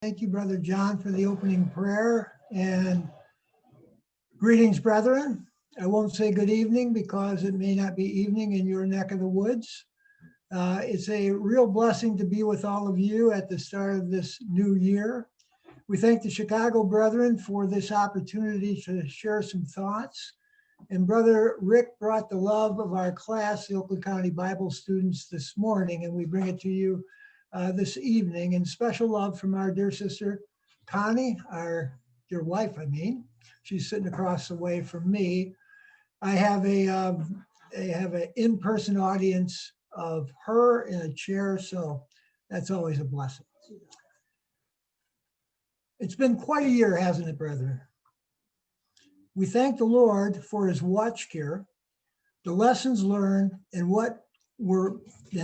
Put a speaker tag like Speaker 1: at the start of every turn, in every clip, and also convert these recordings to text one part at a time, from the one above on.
Speaker 1: Thank you, Brother John, for the opening prayer. And greetings, brethren. I won't say good evening because it may not be evening in your neck of the woods. It's a real blessing to be with all of you at the start of this new year. We thank the Chicago brethren for this opportunity to share some thoughts. And Brother Rick brought the love of our class, the Oakland County Bible students, this morning, and we bring it to you this evening. And special love from our dear sister, Connie, our dear wife, I mean. She's sitting across the way from me. I have an in-person audience of her in a chair, so that's always a blessing. It's been quite a year, hasn't it, brethren? We thank the Lord for his watch care, the lessons learned, and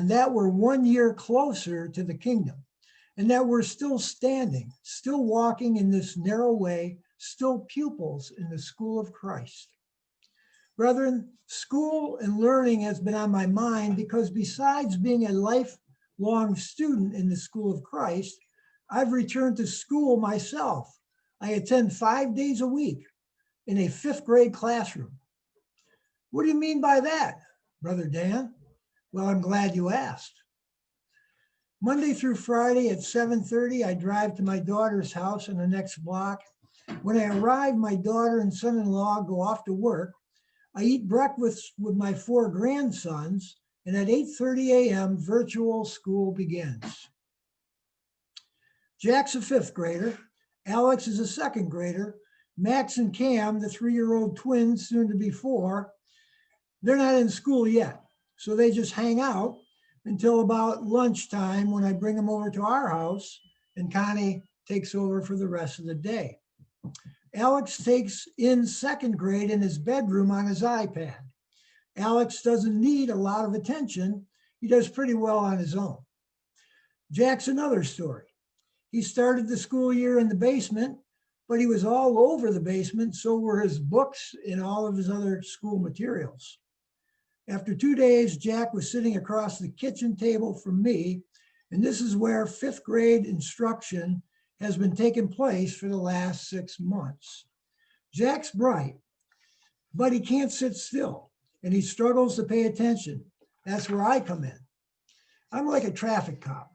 Speaker 1: that we're 1 year closer to the kingdom, and that we're still standing, still walking in this narrow way, still pupils in the school of Christ. Brethren, school and learning has been on my mind because besides being a lifelong student in the school of Christ, I've returned to school myself. I attend 5 days a week in a 5th grade classroom. What do you mean by that, Brother Dan? Well, I'm glad you asked. Monday through Friday at 7:30, I drive to my daughter's house in the next block. When I arrive, my daughter and son-in-law go off to work. I eat breakfast with my 4 grandsons, and at 8:30 a.m., virtual school begins. Jack's a 5th grader. Alex is a 2nd grader. Max and Cam, the 3-year-old twins, soon to be 4, they're not in school yet. So they just hang out until about lunchtime when I bring them over to our house and Connie takes over for the rest of the day. Alex takes in 2nd grade in his bedroom on his iPad. Alex doesn't need a lot of attention. He does pretty well on his own. Jack's another story. He started the school year in the basement, but he was all over the basement, so were his books and all of his other school materials. After 2 days, Jack was sitting across the kitchen table from me, and this is where 5th grade instruction has been taking place for the last 6 months. Jack's bright, but he can't sit still, and he struggles to pay attention. That's where I come in. I'm like a traffic cop.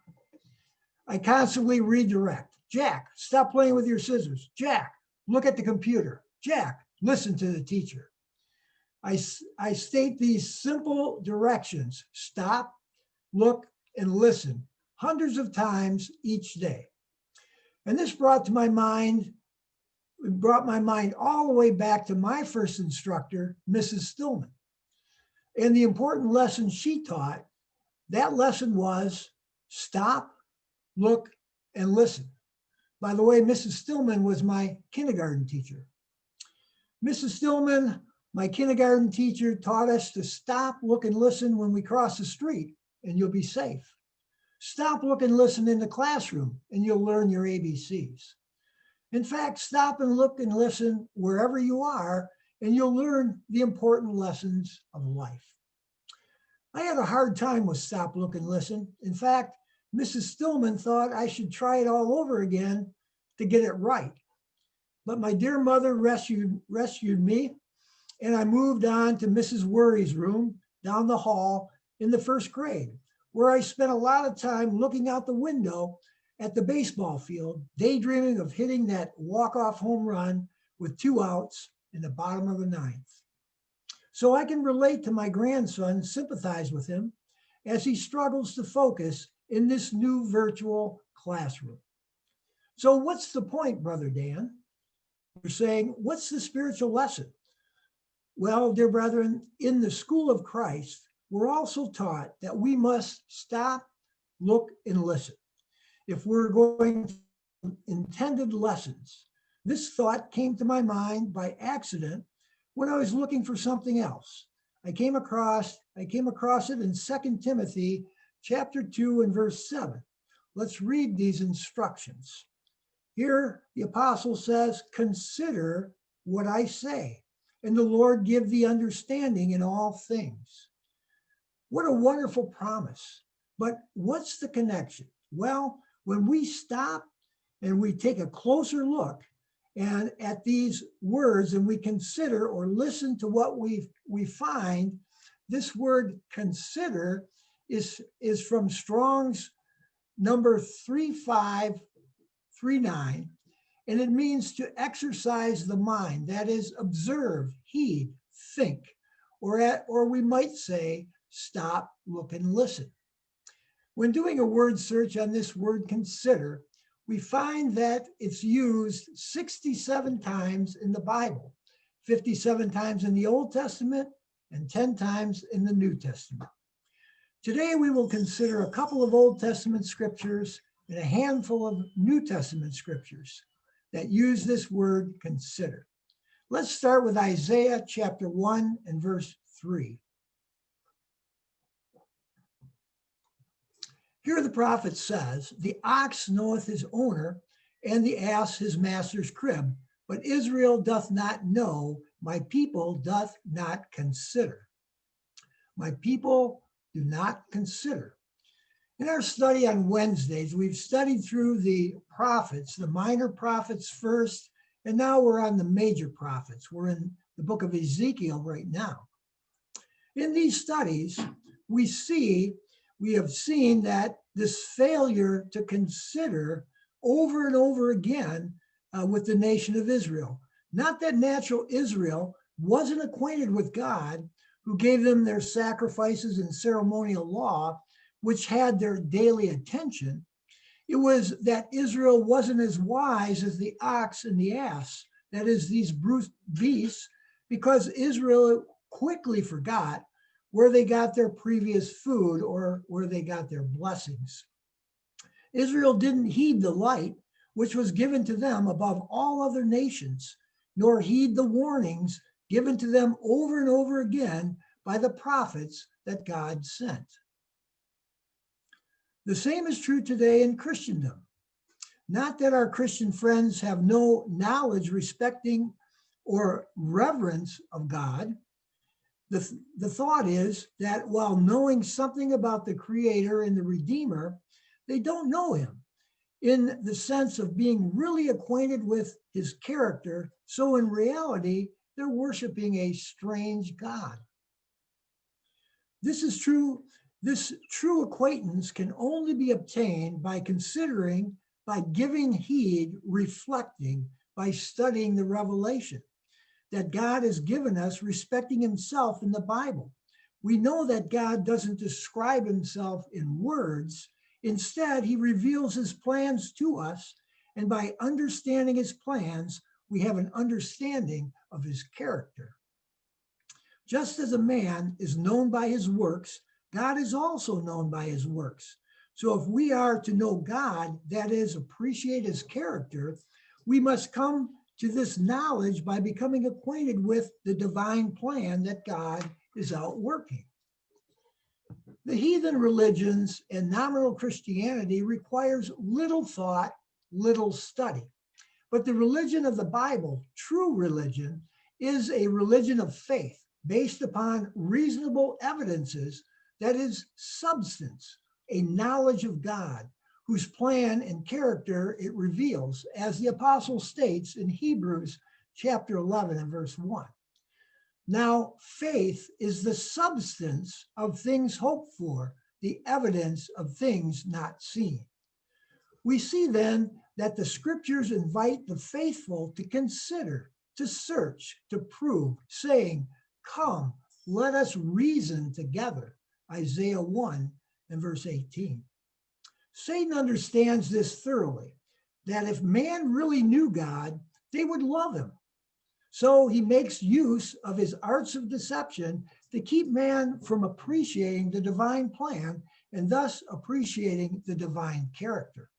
Speaker 1: I constantly redirect. Jack, stop playing with your scissors. Jack, look at the computer. Jack, listen to the teacher. I state these simple directions: stop, look, and listen hundreds of times each day. And this brought my mind all the way back to my first instructor, Mrs. Stillman. And the important lesson she taught, that lesson was stop, look, and listen. By the way, Mrs. Stillman was my kindergarten teacher. Mrs. Stillman, my kindergarten teacher, taught us to stop, look, and listen when we cross the street, and you'll be safe. Stop, look, and listen in the classroom, and you'll learn your ABCs. In fact, stop and look and listen wherever you are, and you'll learn the important lessons of life. I had a hard time with stop, look, and listen. In fact, Mrs. Stillman thought I should try it all over again to get it right. But my dear mother rescued me, and I moved on to Mrs. Worry's room down the hall in the 1st grade, where I spent a lot of time looking out the window at the baseball field, daydreaming of hitting that walk-off home run with 2 outs in the bottom of the 9th. So I can relate to my grandson, sympathize with him as he struggles to focus in this new virtual classroom. So what's the point, Brother Dan? You're saying, what's the spiritual lesson? Well, dear brethren, in the school of Christ, we're also taught that we must stop, look, and listen. If we're going to intended lessons, this thought came to my mind by accident when I was looking for something else. I came across it in 2 Timothy chapter 2 and verse 7. Let's read these instructions. Here, the apostle says, consider what I say, and the Lord give thee understanding in all things. What a wonderful promise. But what's the connection? Well, when we stop and we take a closer look and at these words and we consider or listen to what we find, this word consider is from Strong's number 3539, and it means to exercise the mind, that is, observe, heed, think, or we might say, stop, look, and listen. When doing a word search on this word consider, we find that it's used 67 times in the Bible, 57 times in the Old Testament, and 10 times in the New Testament. Today, we will consider a couple of Old Testament scriptures and a handful of New Testament scriptures that use this word consider. Let's start with Isaiah chapter 1 and verse 3. Here the prophet says, "The ox knoweth his owner, and the ass his master's crib, but Israel doth not know, my people doth not consider." My people do not consider. In our study on Wednesdays, we've studied through the prophets, the minor prophets first, and now we're on the major prophets. We're in the book of Ezekiel right now. In these studies, we have seen that this failure to consider over and over again with the nation of Israel. Not that natural Israel wasn't acquainted with God, who gave them their sacrifices and ceremonial law, which had their daily attention. It was that Israel wasn't as wise as the ox and the ass, that is, these brute beasts, because Israel quickly forgot where they got their previous food or where they got their blessings. Israel didn't heed the light, which was given to them above all other nations, nor heed the warnings given to them over and over again by the prophets that God sent. The same is true today in Christendom. Not that our Christian friends have no knowledge respecting or reverence of God. The thought is that while knowing something about the Creator and the Redeemer, they don't know him in the sense of being really acquainted with his character. So in reality, they're worshiping a strange God. This true acquaintance can only be obtained by considering, by giving heed, reflecting, by studying the revelation that God has given us respecting himself in the Bible. We know that God doesn't describe himself in words. Instead, he reveals his plans to us, and by understanding his plans, we have an understanding of his character. Just as a man is known by his works, God is also known by his works. So if we are to know God, that is, appreciate his character, we must come to this knowledge by becoming acquainted with the divine plan that God is out working. The heathen religions and nominal Christianity requires little thought, little study. But the religion of the Bible, true religion, is a religion of faith based upon reasonable evidences, that is, substance, a knowledge of God, whose plan and character it reveals, as the apostle states in Hebrews chapter 11 and verse 1. Now, faith is the substance of things hoped for, the evidence of things not seen. We see then that the scriptures invite the faithful to consider, to search, to prove, saying, "Come, let us reason together." Isaiah 1 and verse 18. Satan understands this thoroughly, that if man really knew God, they would love him. So he makes use of his arts of deception to keep man from appreciating the divine plan and thus appreciating the divine character.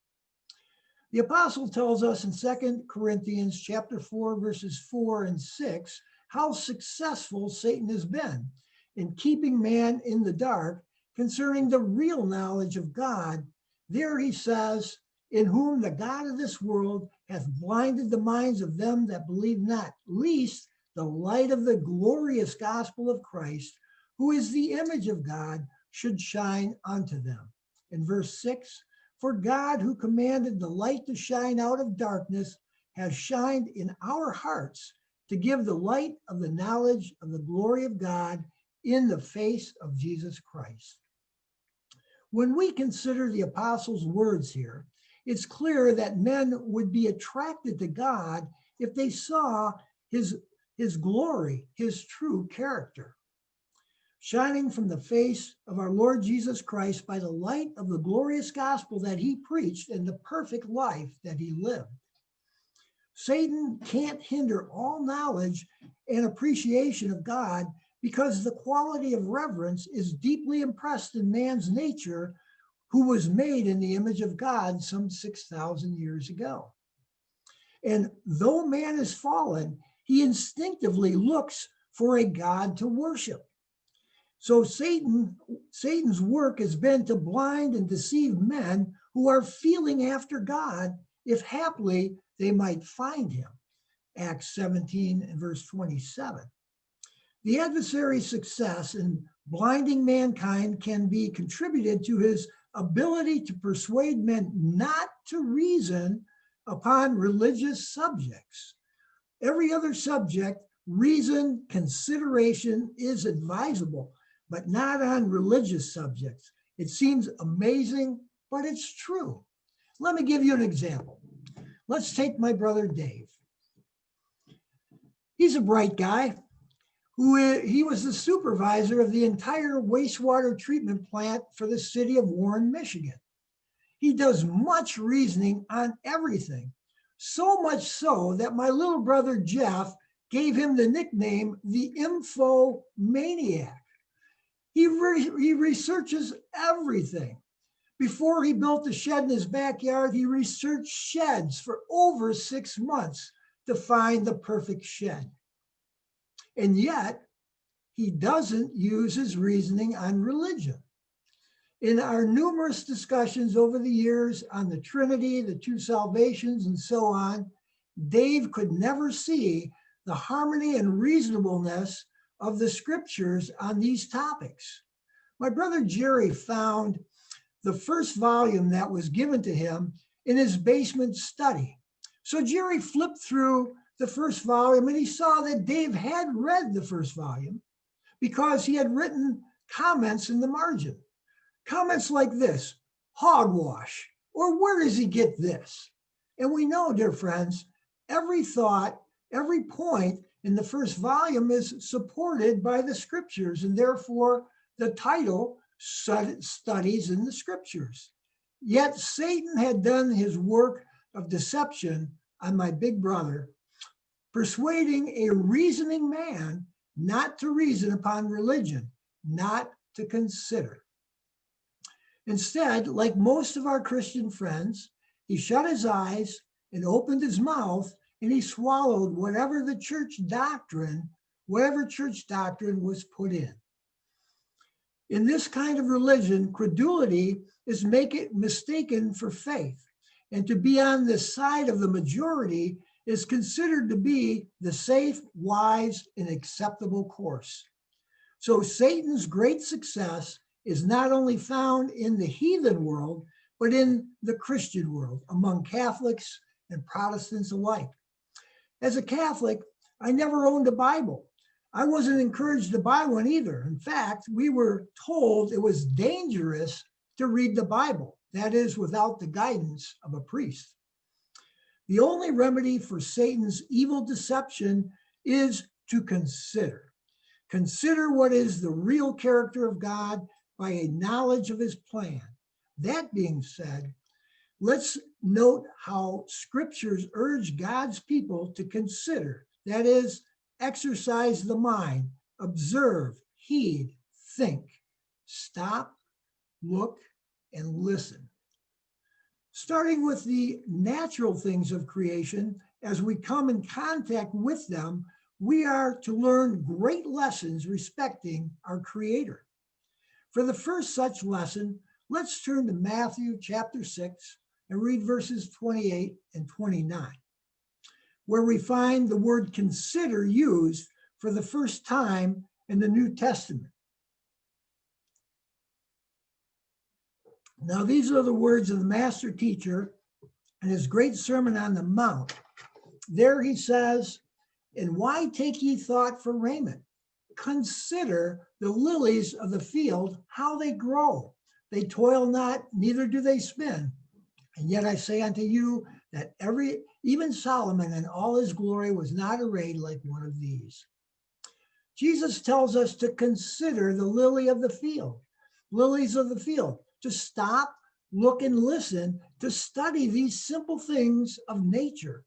Speaker 1: The apostle tells us in 2 Corinthians chapter 4, verses 4 and 6, how successful Satan has been in keeping man in the dark concerning the real knowledge of God. There he says, "In whom the God of this world hath blinded the minds of them that believe not, lest the light of the glorious gospel of Christ, who is the image of God, should shine unto them." In verse 6, For God, who commanded the light to shine out of darkness, has shined in our hearts to give the light of the knowledge of the glory of God in the face of Jesus Christ. When we consider the apostles' words here, it's clear that men would be attracted to God if they saw his glory, his true character, shining from the face of our Lord Jesus Christ by the light of the glorious gospel that he preached and the perfect life that he lived. Satan can't hinder all knowledge and appreciation of God because the quality of reverence is deeply impressed in man's nature, who was made in the image of God some 6,000 years ago. And though man is fallen, he instinctively looks for a God to worship. So Satan's work has been to blind and deceive men who are feeling after God, if haply they might find him. Acts 17 and verse 27. The adversary's success in blinding mankind can be contributed to his ability to persuade men not to reason upon religious subjects. Every other subject, reason, consideration is advisable, but not on religious subjects. It seems amazing, but it's true. Let me give you an example. Let's take my brother Dave. He's a bright guy. He was the supervisor of the entire wastewater treatment plant for the city of Warren, Michigan. He does much reasoning on everything, so much so that my little brother Jeff gave him the nickname the Info Maniac. He researches everything. Before he built a shed in his backyard, he researched sheds for over 6 months to find the perfect shed. And yet, he doesn't use his reasoning on religion. In our numerous discussions over the years on the Trinity, the two salvations, and so on, Dave could never see the harmony and reasonableness of the scriptures on these topics. My brother Jerry found the first volume that was given to him in his basement study. So Jerry flipped through the first volume and he saw that Dave had read the first volume because he had written comments in the margin. Comments like this: hogwash, or where does he get this? And we know, dear friends, every thought, every point in the first volume is supported by the scriptures, and therefore the title, Studies in the Scriptures. Yet Satan had done his work of deception on my big brother, persuading a reasoning man not to reason upon religion, not to consider. Instead, like most of our Christian friends, he shut his eyes and opened his mouth, and he swallowed whatever church doctrine was put in. In this kind of religion, credulity is mistaken for faith, and to be on the side of the majority is considered to be the safe, wise, and acceptable course. So Satan's great success is not only found in the heathen world, but in the Christian world, among Catholics and Protestants alike. As a Catholic, I never owned a Bible. I wasn't encouraged to buy one either. In fact, we were told it was dangerous to read the Bible, that is, without the guidance of a priest. The only remedy for Satan's evil deception is to consider. Consider what is the real character of God by a knowledge of his plan. That being said, let's note how scriptures urge God's people to consider, that is, exercise the mind, observe, heed, think, stop, look, and listen. Starting with the natural things of creation, as we come in contact with them, we are to learn great lessons respecting our Creator. For the first such lesson, let's turn to Matthew chapter 6 and read verses 28 and 29, where we find the word consider used for the first time in the New Testament. Now, these are the words of the master teacher in his great Sermon on the Mount. There he says, "And why take ye thought for raiment? Consider the lilies of the field, how they grow. They toil not, neither do they spin. And yet I say unto you that even Solomon in all his glory was not arrayed like one of these." Jesus tells us to consider the lily of the field, lilies of the field, to stop, look, and listen, to study these simple things of nature,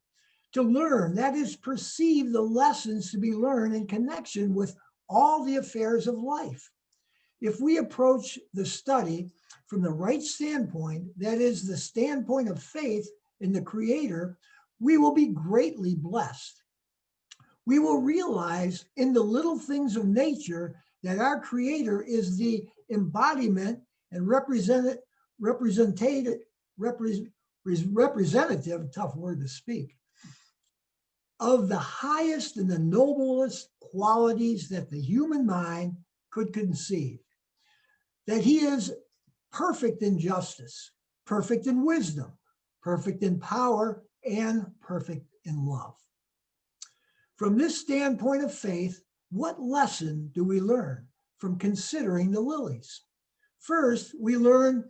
Speaker 1: to learn, that is, perceive the lessons to be learned in connection with all the affairs of life. If we approach the study from the right standpoint, that is the standpoint of faith in the Creator, we will be greatly blessed. We will realize in the little things of nature that our Creator is the embodiment and representative, tough word to speak, of the highest and the noblest qualities that the human mind could conceive. That he is perfect in justice, perfect in wisdom, perfect in power, and perfect in love. From this standpoint of faith, what lesson do we learn from considering the lilies? First, we learn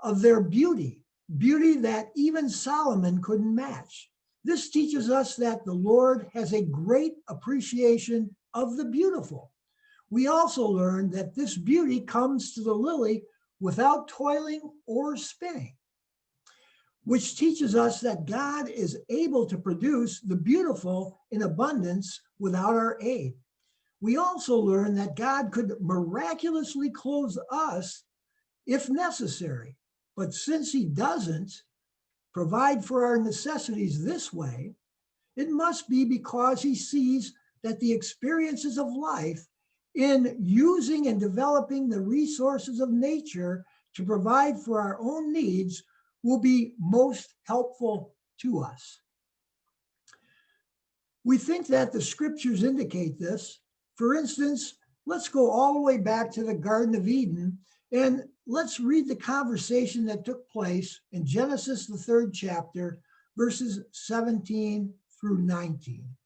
Speaker 1: of their beauty, beauty that even Solomon couldn't match. This teaches us that the Lord has a great appreciation of the beautiful. We also learn that this beauty comes to the lily without toiling or spinning, which teaches us that God is able to produce the beautiful in abundance without our aid. We also learn that God could miraculously clothe us if necessary, but since he doesn't provide for our necessities this way, it must be because he sees that the experiences of life in using and developing the resources of nature to provide for our own needs will be most helpful to us. We think that the scriptures indicate this. For instance, let's go all the way back to the Garden of Eden and let's read the conversation that took place in Genesis, the 3rd chapter, verses 17 through 19.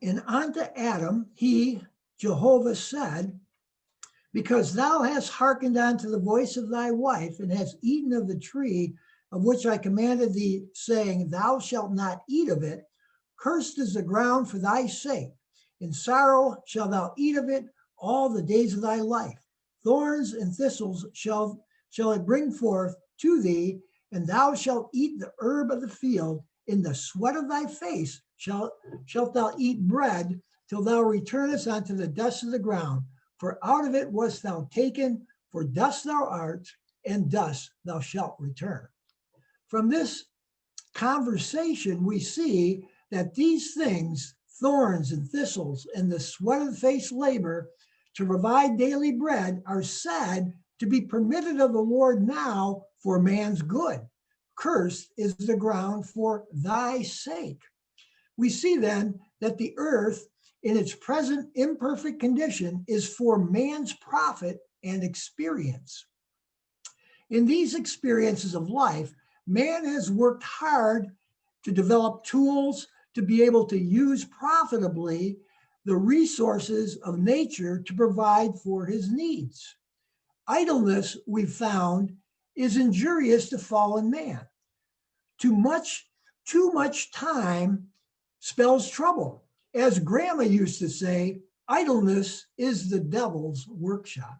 Speaker 1: "And unto Adam, he, Jehovah, said, Because thou hast hearkened unto the voice of thy wife, and hast eaten of the tree of which I commanded thee, saying, Thou shalt not eat of it, cursed is the ground for thy sake. In sorrow shalt thou eat of it all the days of thy life. Thorns and thistles shall it bring forth to thee, and thou shalt eat the herb of the field. In the sweat of thy face shalt thou eat bread, till thou returnest unto the dust of the ground. For out of it wast thou taken, for dust thou art, and dust thou shalt return." From this conversation, we see that these things, thorns and thistles, and the sweat of the face labor to provide daily bread, are said to be permitted of the Lord now for man's good. Cursed is the ground for thy sake. We see then that the earth, in its present imperfect condition, is for man's profit and experience. In these experiences of life, man has worked hard to develop tools to be able to use profitably the resources of nature to provide for his needs. Idleness, we've found, is injurious to fallen man. Too much time spells trouble. As Grandma used to say, idleness is the devil's workshop.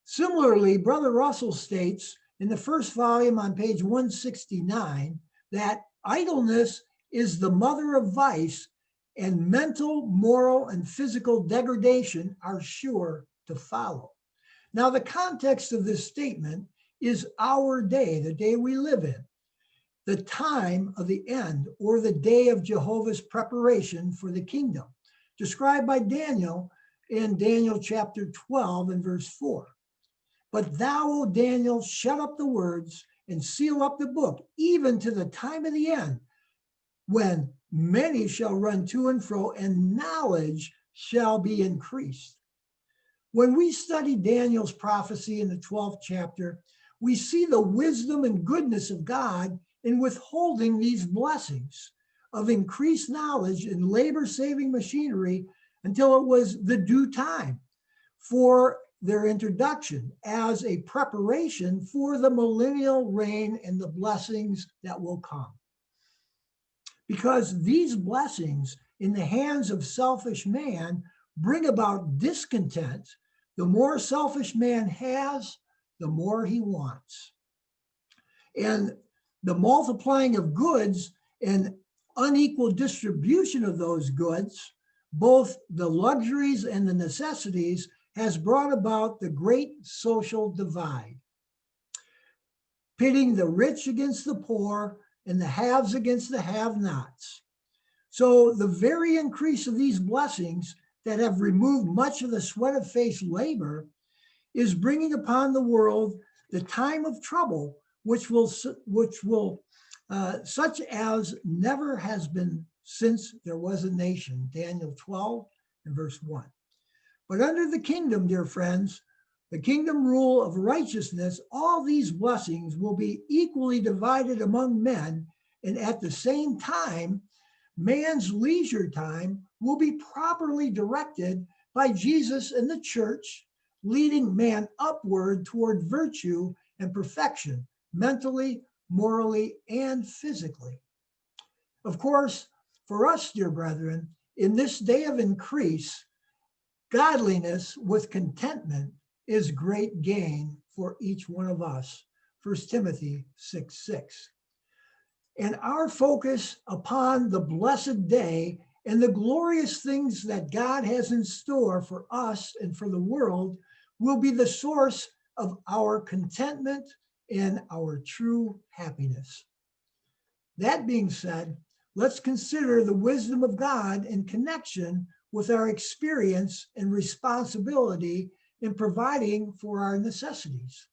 Speaker 1: Similarly, Brother Russell states in the first volume on page 169 that idleness is the mother of vice, and mental, moral, and physical degradation are sure to follow. Now, the context of this statement is our day, the day we live in, the time of the end, or the day of Jehovah's preparation for the kingdom, described by Daniel in Daniel chapter 12 and verse 4. "But thou, O Daniel, shut up the words and seal up the book, even to the time of the end, when many shall run to and fro, and knowledge shall be increased." When we study Daniel's prophecy in the 12th chapter, we see the wisdom and goodness of God in withholding these blessings of increased knowledge and labor-saving machinery until it was the due time for their introduction as a preparation for the millennial reign and the blessings that will come. Because these blessings in the hands of selfish man bring about discontent. The more selfish man has, the more he wants. And the multiplying of goods and unequal distribution of those goods, both the luxuries and the necessities, has brought about the great social divide, pitting the rich against the poor and the haves against the have-nots. So the very increase of these blessings that have removed much of the sweat of faith's labor is bringing upon the world the time of trouble, which will such as never has been since there was a nation. Daniel 12 and verse 1. But under the kingdom, dear friends, the kingdom rule of righteousness, all these blessings will be equally divided among men, and at the same time, man's leisure time will be properly directed by Jesus and the church, leading man upward toward virtue and perfection, mentally, morally, and physically. Of course, for us, dear brethren, in this day of increase, godliness with contentment is great gain for each one of us. 1 Timothy 6:6. And our focus upon the blessed day and the glorious things that God has in store for us and for the world will be the source of our contentment and our true happiness. That being said, let's consider the wisdom of God in connection with our experience and responsibility in providing for our necessities.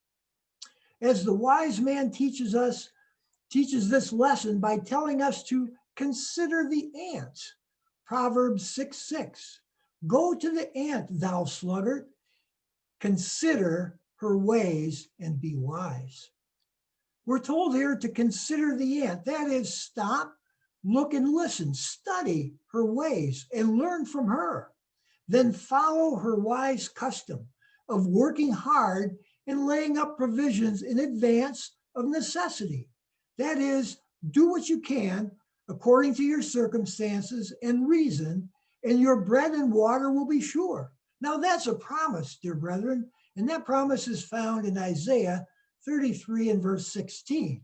Speaker 1: As the wise man teaches this lesson by telling us to consider the ant. Proverbs 6:6. Go to the ant, thou sluggard, consider her ways and be wise. We're told here to consider the ant. That is, stop, look and listen, study her ways and learn from her. Then follow her wise custom of working hard and laying up provisions in advance of necessity. That is, do what you can according to your circumstances and reason, and your bread and water will be sure. Now that's a promise, dear brethren, and that promise is found in Isaiah 33 and verse 16.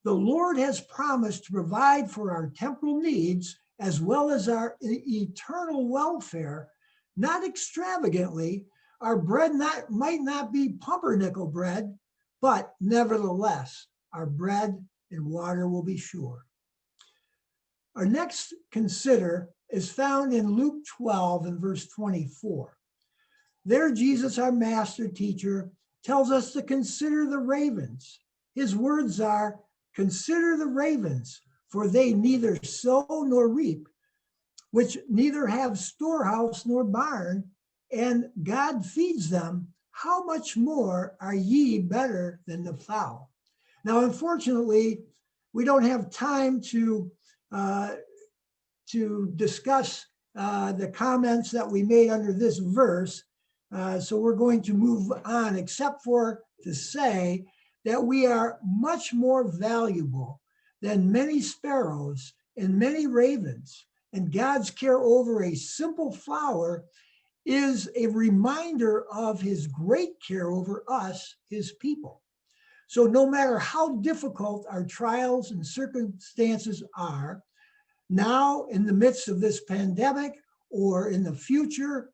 Speaker 1: The Lord has promised to provide for our temporal needs as well as our eternal welfare, not extravagantly. Our bread might not be pumpernickel bread, but nevertheless, our bread and water will be sure. Our next consider is found in Luke 12 and verse 24. There, Jesus, our master teacher, tells us to consider the ravens. His words are, consider the ravens, for they neither sow nor reap, which neither have storehouse nor barn, and God feeds them. How much more are ye better than the fowl? Now, unfortunately, we don't have time to discuss the comments that we made under this verse. So we're going to move on, except for to say that we are much more valuable than many sparrows and many ravens. And God's care over a simple flower is a reminder of his great care over us, his people. So no matter how difficult our trials and circumstances are, now in the midst of this pandemic or in the future,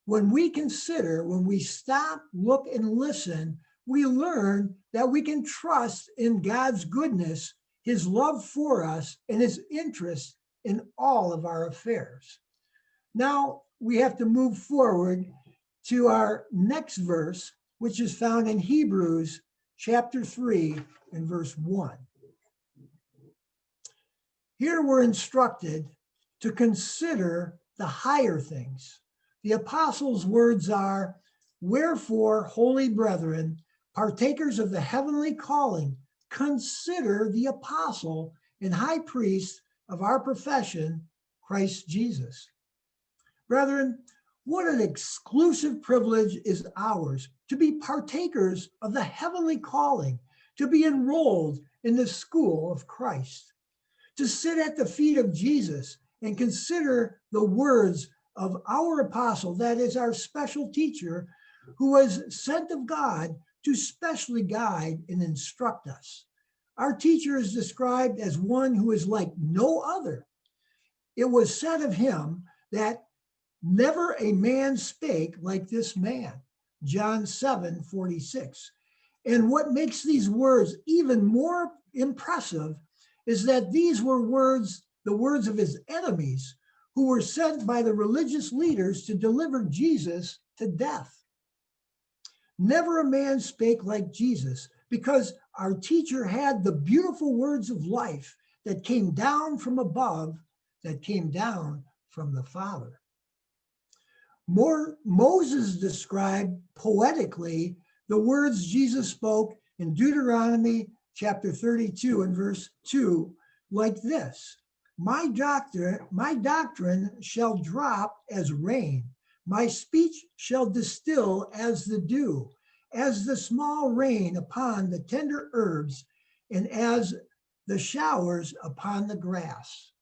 Speaker 1: when we stop, look, and listen, we learn that we can trust in God's goodness, his love for us, and his interest in all of our affairs. Now we have to move forward to our next verse, which is found in Hebrews chapter 3 and verse 1. Here we're instructed to consider the higher things. The apostles' words are, Wherefore, holy brethren, partakers of the heavenly calling, consider the apostle and high priest of our profession, Christ Jesus. Brethren, what an exclusive privilege is ours to be partakers of the heavenly calling, to be enrolled in the school of Christ, to sit at the feet of Jesus and consider the words of our apostle, that is our special teacher, who was sent of God to specially guide and instruct us. Our teacher is described as one who is like no other. It was said of him that never a man spake like this man, John 7:46. And what makes these words even more impressive is that these were words, the words of his enemies, who were sent by the religious leaders to deliver Jesus to death. Never a man spake like Jesus, because our teacher had the beautiful words of life that came down from above, that came down from the Father. Moses described poetically the words Jesus spoke in Deuteronomy chapter 32 and verse 2 like this: my doctrine shall drop as rain, my speech shall distill as the dew, as the small rain upon the tender herbs, and as the showers upon the grass.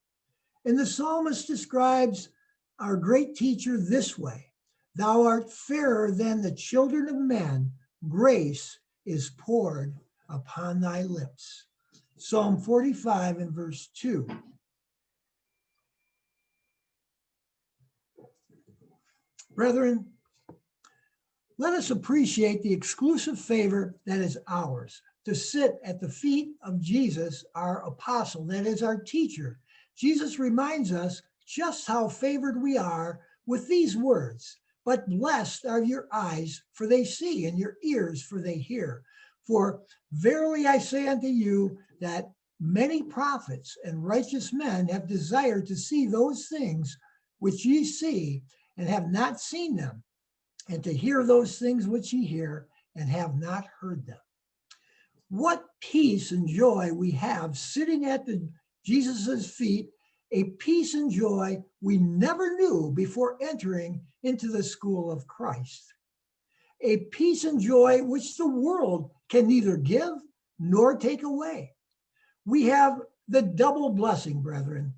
Speaker 1: And the psalmist describes our great teacher this way: thou art fairer than the children of men, grace is poured upon thy lips. Psalm 45 and verse 2. Brethren, let us appreciate the exclusive favor that is ours to sit at the feet of Jesus, our apostle, that is our teacher. Jesus reminds us just how favored we are with these words: but blessed are your eyes, for they see, and your ears, for they hear. For verily I say unto you that many prophets and righteous men have desired to see those things which ye see, and have not seen them, and to hear those things which ye hear, and have not heard them. What peace and joy we have sitting at Jesus's feet, a peace and joy we never knew before entering into the school of Christ. A peace and joy which the world can neither give nor take away. We have the double blessing, brethren,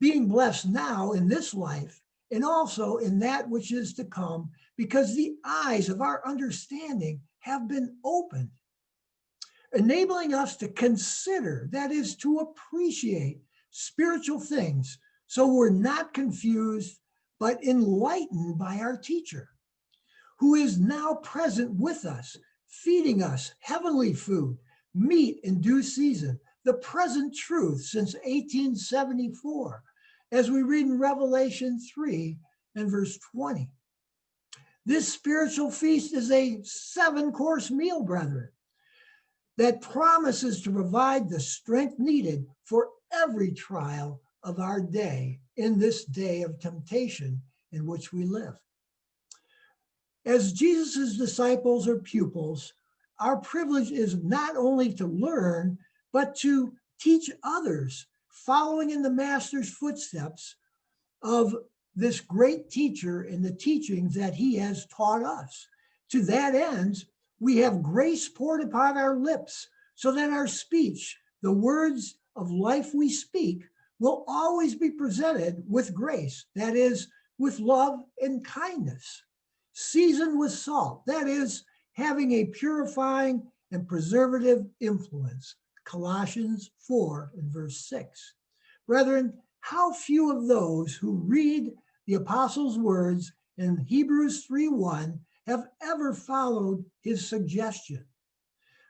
Speaker 1: being blessed now in this life and also in that which is to come, because the eyes of our understanding have been opened, enabling us to consider, that is, to appreciate spiritual things, so we're not confused, but enlightened by our teacher, who is now present with us, feeding us heavenly food, meat in due season, the present truth since 1874, as we read in Revelation 3 and verse 20. This spiritual feast is a 7-course meal, brethren, that promises to provide the strength needed for every trial of our day in this day of temptation in which we live. As Jesus' disciples or pupils, our privilege is not only to learn, but to teach others, following in the Master's footsteps of this great teacher and the teachings that he has taught us. To that end, we have grace poured upon our lips, so that our speech, the words of life we speak, will always be presented with grace, that is, with love and kindness, seasoned with salt, that is, having a purifying and preservative influence. Colossians 4 and verse 6. Brethren, how few of those who read the apostles' words in Hebrews 3:1 have ever followed his suggestion?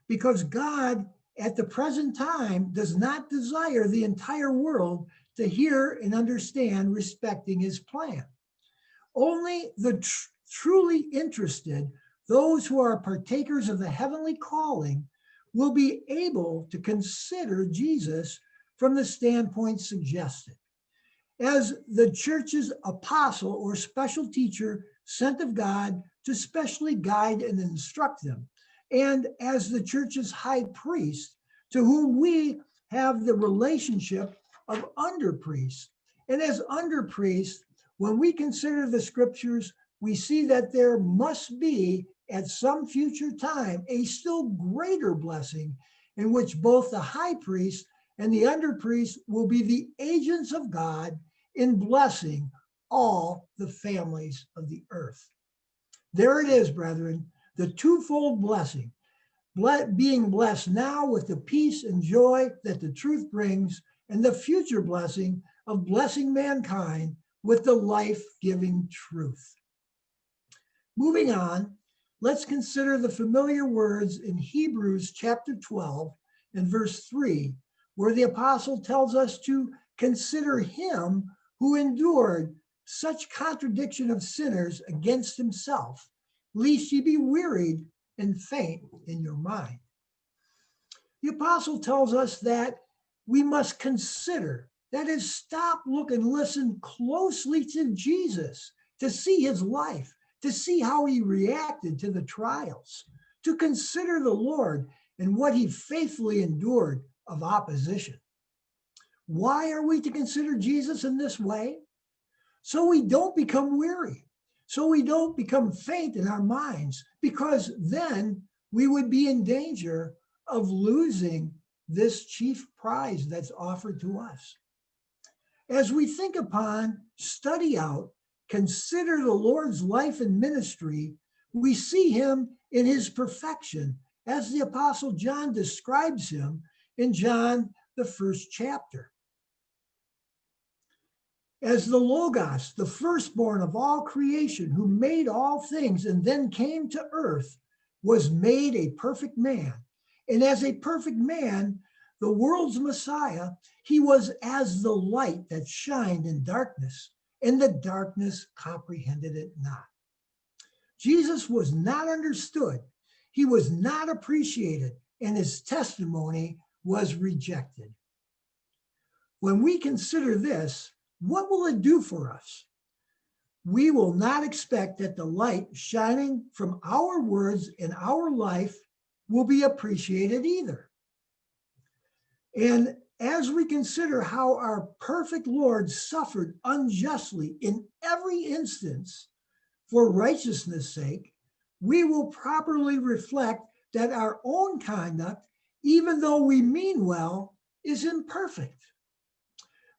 Speaker 1: Because God at the present time does not desire the entire world to hear and understand respecting his plan. Only the truly interested, those who are partakers of the heavenly calling, will be able to consider Jesus from the standpoint suggested. As the church's apostle or special teacher sent of God to specially guide and instruct them. And as the church's high priest, to whom we have the relationship of under priest. And as under priest, when we consider the scriptures, we see that there must be at some future time a still greater blessing in which both the high priest and the under priest will be the agents of God in blessing all the families of the earth. There it is, brethren, the twofold blessing, being blessed now with the peace and joy that the truth brings, and the future blessing of blessing mankind with the life-giving truth. Moving on, let's consider the familiar words in Hebrews chapter 12 and verse 3, where the apostle tells us to consider him who endured such contradiction of sinners against himself, lest ye be wearied and faint in your mind. The apostle tells us that we must consider, that is, stop, look, and listen closely to Jesus, to see his life, to see how he reacted to the trials, to consider the Lord and what he faithfully endured of opposition. Why are we to consider Jesus in this way? So we don't become weary, so we don't become faint in our minds, because then we would be in danger of losing this chief prize that's offered to us. As we think upon, study out, consider the Lord's life and ministry, we see him in his perfection, as the Apostle John describes him in John, the first chapter. As the Logos, the firstborn of all creation, who made all things and then came to earth, was made a perfect man. And as a perfect man, the world's Messiah, he was as the light that shined in darkness, and the darkness comprehended it not. Jesus was not understood, he was not appreciated, and his testimony was rejected. When we consider this, what will it do for us? We will not expect that the light shining from our words in our life will be appreciated either. And as we consider how our perfect Lord suffered unjustly in every instance for righteousness' sake, we will properly reflect that our own conduct, even though we mean well, is imperfect.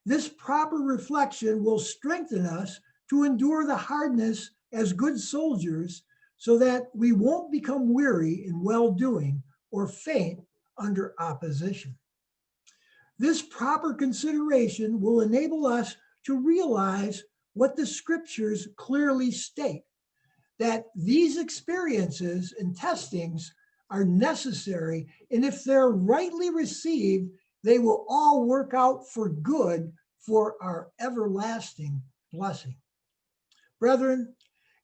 Speaker 1: This proper reflection will strengthen us to endure the hardness as good soldiers, so that we won't become weary in well-doing or faint under opposition. This proper consideration will enable us to realize what the scriptures clearly state, that these experiences and testings are necessary, and if they're rightly received, they will all work out for good for our everlasting blessing. Brethren,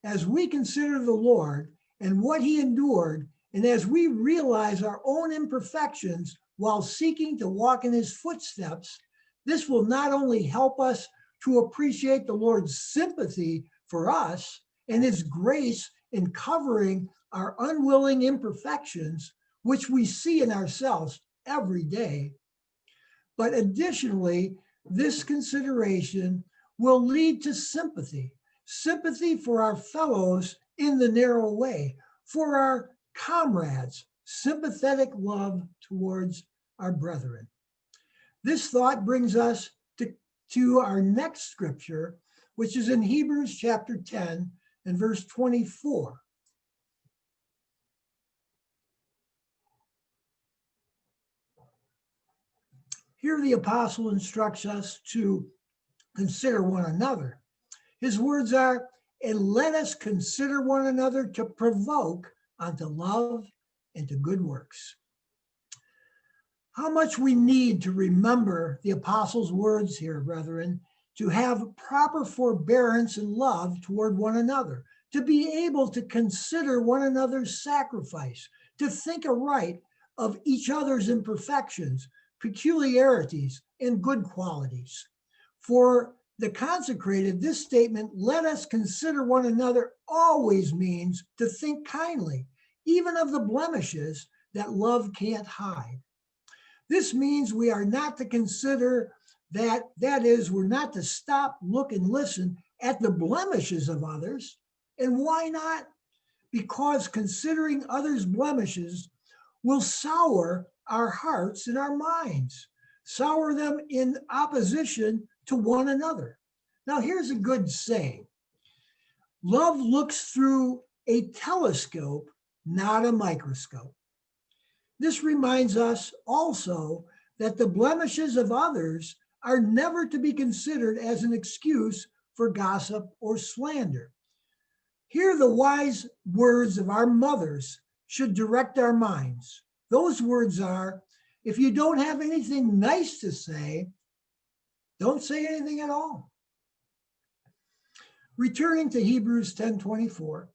Speaker 1: as we consider the Lord and what he endured, and as we realize our own imperfections while seeking to walk in his footsteps, this will not only help us to appreciate the Lord's sympathy for us and his grace in covering our unwilling imperfections, which we see in ourselves every day, but additionally, this consideration will lead to sympathy for our fellows in the narrow way, for our comrades, sympathetic love towards our brethren. This thought brings us to our next scripture, which is in Hebrews chapter 10 and verse 24. Here the apostle instructs us to consider one another. His words are, and let us consider one another to provoke unto love and to good works. How much we need to remember the apostle's words here, brethren, to have proper forbearance and love toward one another, to be able to consider one another's sacrifice, to think aright of each other's imperfections, peculiarities, and good qualities. For the consecrated, this statement, let us consider one another, always means to think kindly, even of the blemishes that love can't hide. This means we are not to consider that is, we're not to stop, look, and listen at the blemishes of others. And why not? Because considering others' blemishes will sour our hearts and our minds, sour them in opposition to one another. Now, here's a good saying: love looks through a telescope, not a microscope. This reminds us also that the blemishes of others are never to be considered as an excuse for gossip or slander. Here, the wise words of our mothers should direct our minds. Those words are, if you don't have anything nice to say, don't say anything at all. Returning to Hebrews 10:24,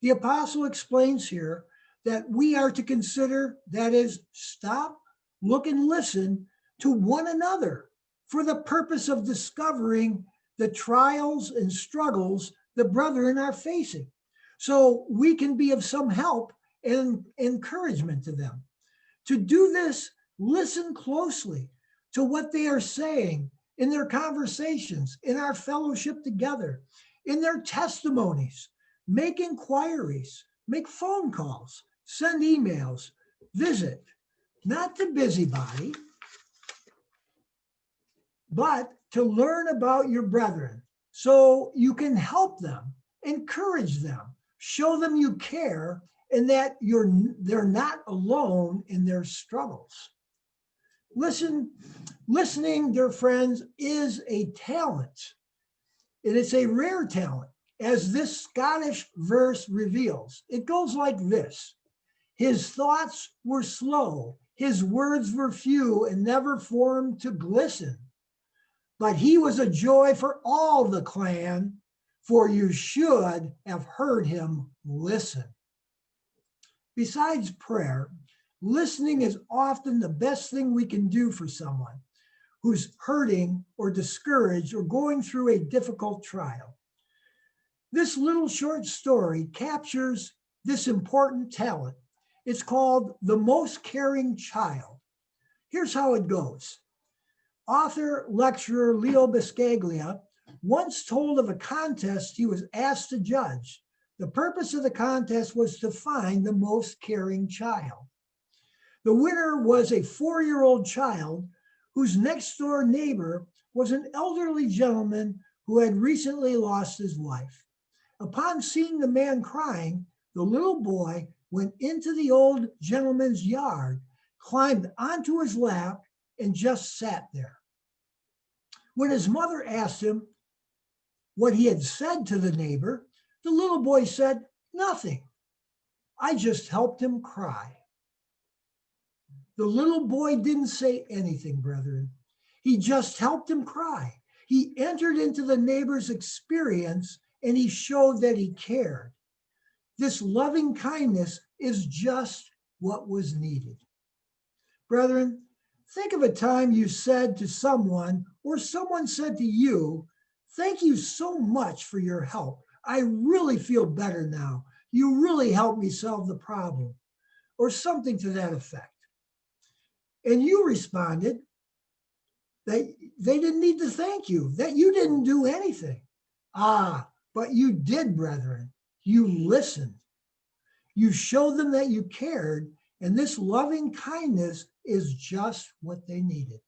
Speaker 1: the apostle explains here that we are to consider, that is, stop, look, and listen to one another for the purpose of discovering the trials and struggles the brethren are facing, so we can be of some help and encouragement to them. To do this, listen closely to what they are saying in their conversations, in our fellowship together, in their testimonies. Make inquiries, make phone calls, send emails, visit, not to busybody, but to learn about your brethren so you can help them, encourage them, show them you care, and that they're not alone in their struggles. Listening, dear friends, is a talent, and it's a rare talent, as this Scottish verse reveals. It goes like this: his thoughts were slow, his words were few, and never formed to glisten. But he was a joy for all the clan, for you should have heard him listen. Besides prayer, listening is often the best thing we can do for someone who's hurting or discouraged or going through a difficult trial. This little short story captures this important talent. It's called The Most Caring Child. Here's how it goes. Author, lecturer Leo Biscaglia once told of a contest he was asked to judge. The purpose of the contest was to find the most caring child. The winner was a 4-year-old child whose next door neighbor was an elderly gentleman who had recently lost his wife. Upon seeing the man crying, the little boy went into the old gentleman's yard, climbed onto his lap, and just sat there. When his mother asked him what he had said to the neighbor, the little boy said, "Nothing. I just helped him cry." The little boy didn't say anything, brethren. He just helped him cry. He entered into the neighbor's experience and he showed that he cared. This loving kindness is just what was needed. Brethren, think of a time you said to someone or someone said to you, "Thank you so much for your help. I really feel better now. You really helped me solve the problem," or something to that effect. And you responded that they didn't need to thank you, that you didn't do anything. But you did, brethren. You listened. You showed them that you cared, and this loving kindness is just what they needed.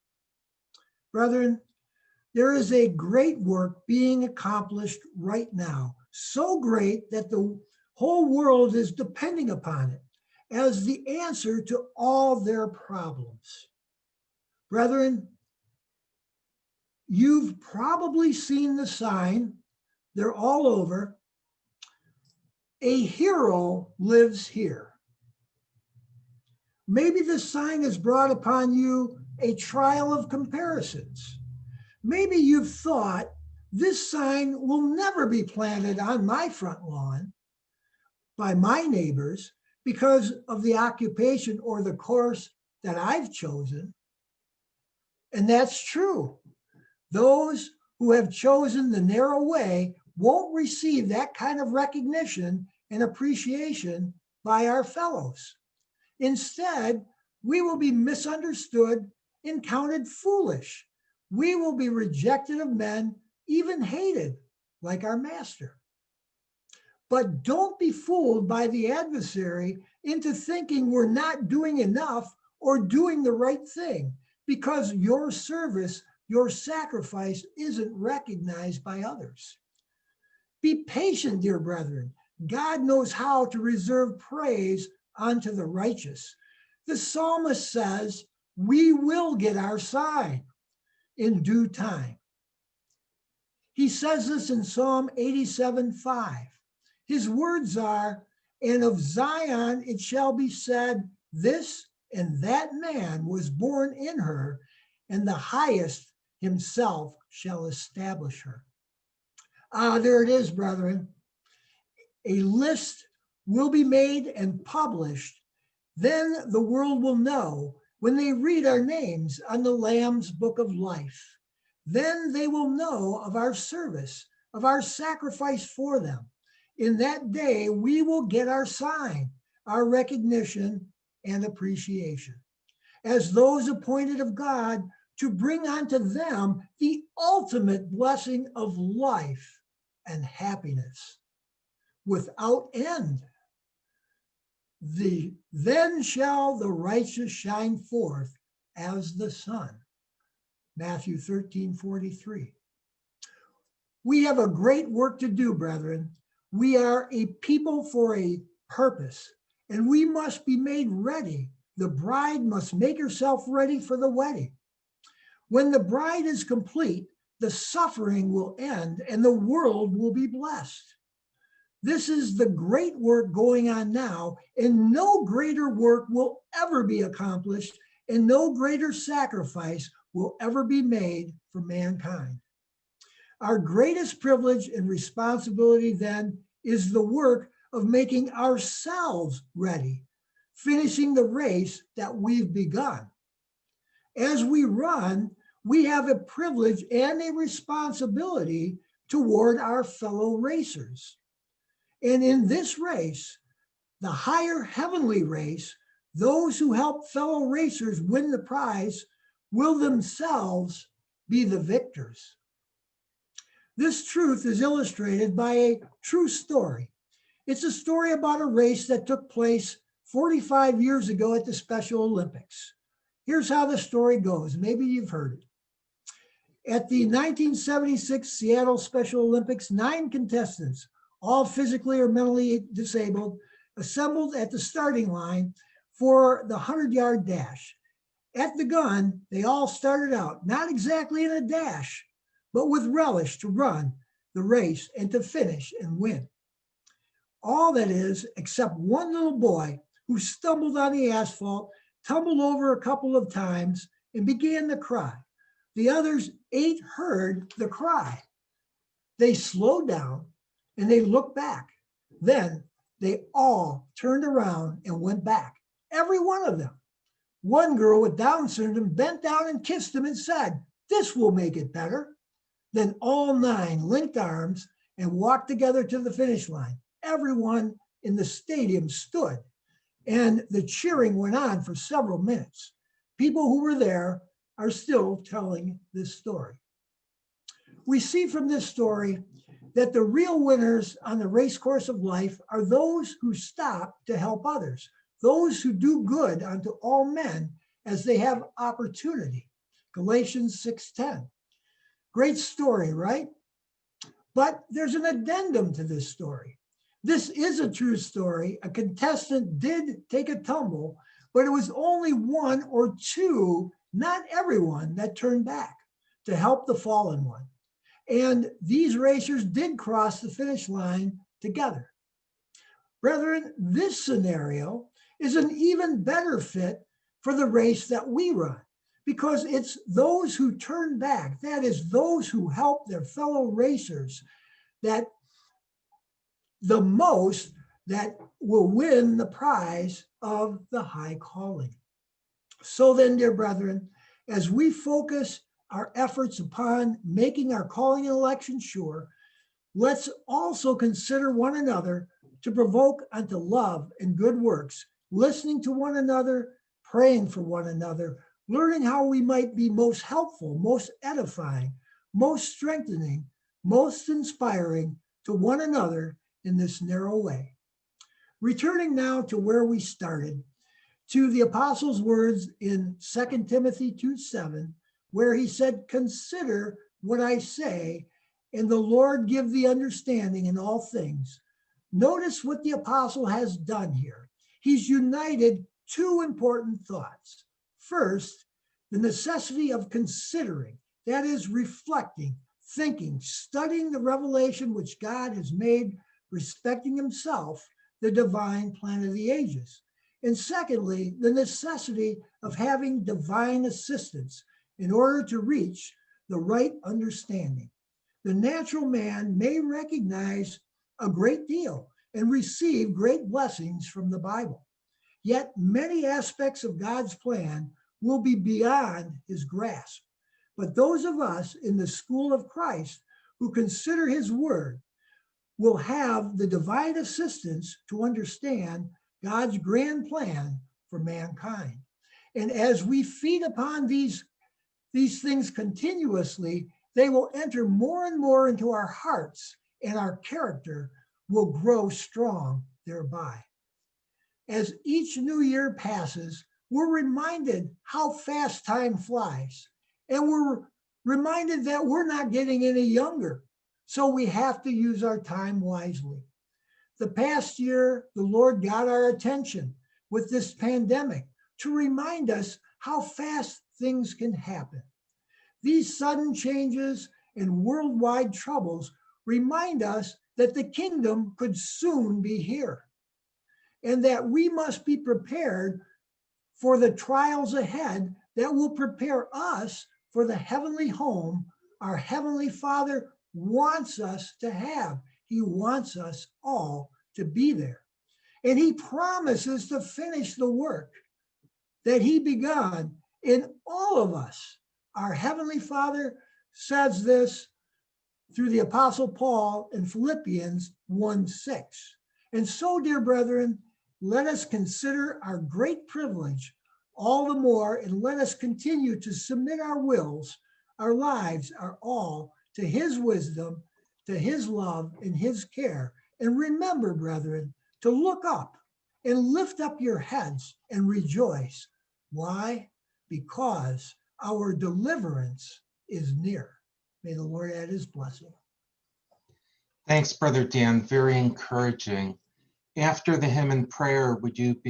Speaker 1: Brethren, there is a great work being accomplished right now, so great that the whole world is depending upon it as the answer to all their problems. Brethren, you've probably seen the sign, they're all over, "A hero lives here." Maybe the sign has brought upon you a trial of comparisons. Maybe you've thought, this sign will never be planted on my front lawn by my neighbors because of the occupation or the course that I've chosen. And that's true. Those who have chosen the narrow way won't receive that kind of recognition and appreciation by our fellows. Instead, we will be misunderstood and counted foolish. We will be rejected of men, even hated, like our master. But don't be fooled by the adversary into thinking we're not doing enough or doing the right thing because your service, your sacrifice isn't recognized by others. Be patient, dear brethren. God knows how to reserve praise unto the righteous. The psalmist says, we will get our sign in due time. He says this in Psalm 87:5. His words are, and of Zion it shall be said, this and that man was born in her, and the highest himself shall establish her. There it is, brethren. A list will be made and published. Then the world will know when they read our names on the Lamb's book of life. Then they will know of our service, of our sacrifice for them. In that day, we will get our sign, our recognition and appreciation as those appointed of God to bring unto them the ultimate blessing of life and happiness without end. Then shall the righteous shine forth as the sun. Matthew 13:43. We have a great work to do, brethren. We are a people for a purpose, and we must be made ready. The bride must make herself ready for the wedding. When the bride is complete, the suffering will end and the world will be blessed. This is the great work going on now, and no greater work will ever be accomplished, and no greater sacrifice will ever be made for mankind. Our greatest privilege and responsibility then is the work of making ourselves ready, finishing the race that we've begun. As we run, we have a privilege and a responsibility toward our fellow racers. And in this race, the higher heavenly race, those who help fellow racers win the prize will themselves be the victors. This truth is illustrated by a true story. It's a story about a race that took place 45 years ago at the Special Olympics. Here's how the story goes. Maybe you've heard it. At the 1976 Seattle Special Olympics, 9 contestants, all physically or mentally disabled, assembled at the starting line for the 100-yard dash. At the gun, they all started out, not exactly in a dash, but with relish to run the race and to finish and win. All that is, except one little boy who stumbled on the asphalt, tumbled over a couple of times, and began to cry. The others 8 heard the cry. They slowed down and they looked back. Then they all turned around and went back, every one of them. One girl with Down syndrome bent down and kissed him and said, "This will make it better." Then all 9 linked arms and walked together to the finish line. Everyone in the stadium stood, and the cheering went on for several minutes. People who were there are still telling this story. We see from this story that the real winners on the race course of life are those who stop to help others, those who do good unto all men as they have opportunity. Galatians 6:10. Great story, right? But there's an addendum to this story. This is a true story. A contestant did take a tumble, but it was only 1 or 2, not everyone, that turned back to help the fallen one. And these racers did cross the finish line together. Brethren, this scenario is an even better fit for the race that we run, because it's those who turn back, that is, those who help their fellow racers, that the most that will win the prize of the high calling. So then, dear brethren, as we focus our efforts upon making our calling and election sure, let's also consider one another to provoke unto love and good works, listening to one another, praying for one another, learning how we might be most helpful, most edifying, most strengthening, most inspiring to one another in this narrow way. Returning now to where we started, to the apostle's words in 2 Timothy 2:7, where he said, "Consider what I say, and the Lord give thee understanding in all things." Notice what the apostle has done here. He's united two important thoughts. First, the necessity of considering, that is, reflecting, thinking, studying the revelation which God has made respecting himself, the divine plan of the ages. And secondly, the necessity of having divine assistance in order to reach the right understanding. The natural man may recognize a great deal and receive great blessings from the Bible. Yet many aspects of God's plan will be beyond his grasp. But those of us in the school of Christ who consider his word will have the divine assistance to understand God's grand plan for mankind. And as we feed upon these things continuously, they will enter more and more into our hearts, and our character will grow strong thereby. As each new year passes, we're reminded how fast time flies, and we're reminded that we're not getting any younger. So we have to use our time wisely. The past year, the Lord got our attention with this pandemic to remind us how fast things can happen. These sudden changes and worldwide troubles remind us that the kingdom could soon be here, and that we must be prepared for the trials ahead that will prepare us for the heavenly home our Heavenly Father wants us to have. He wants us all to be there. And he promises to finish the work that he begun in all of us. Our Heavenly Father says this through the Apostle Paul in Philippians 1:6. And so, dear brethren, let us consider our great privilege all the more, and let us continue to submit our wills, our lives, our all to his wisdom, to his love, and his care. And remember, brethren, to look up and lift up your heads and rejoice. Why? Because our deliverance is near. May the Lord add his blessing.
Speaker 2: Thanks, Brother Dan. Very encouraging. After the hymn and prayer, would you be